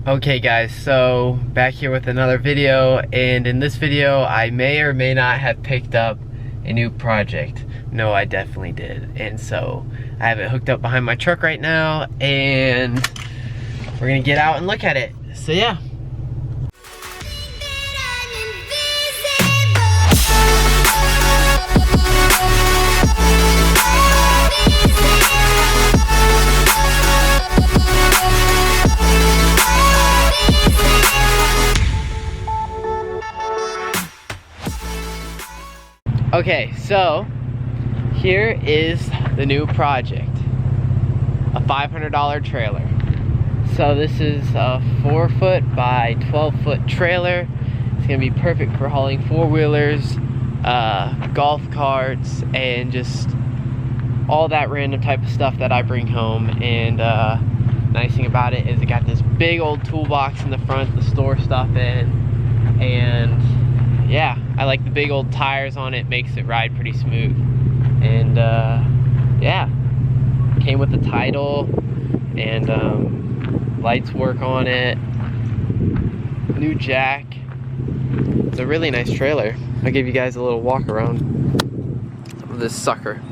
Okay guys, so back here with another video, and in this video I may or may not have picked up a new project. No, I definitely did. And so I have it hooked up behind my truck right now, and we're gonna get out and look at it. So yeah. Okay, so here is the new project, a $500 trailer. So this is a 4-foot by 12-foot trailer. It's gonna be perfect for hauling four-wheelers, golf carts, and just all that random type of stuff that I bring home. And nice thing about it is it got this big old toolbox in the front to store stuff in, and yeah, I like the big old tires on it, makes it ride pretty smooth. And yeah, came with the title, and lights work on it, new jack. It's a really nice trailer. I'll give you guys a little walk around of this sucker.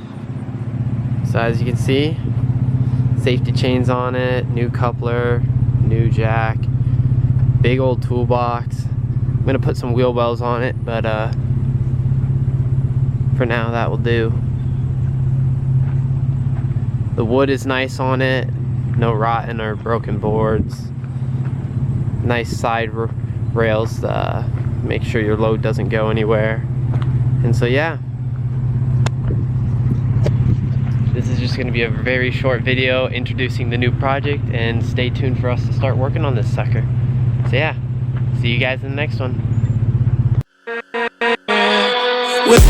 So as you can see, safety chains on it, new coupler, new jack, big old toolbox. I'm gonna put some wheel wells on it, but for now that will do. The wood is nice on it, no rotten or broken boards. Nice side rails to make sure your load doesn't go anywhere. And so yeah, this is just gonna be a very short video introducing the new project, and stay tuned for us to start working on this sucker. So yeah, see you guys in the next one. With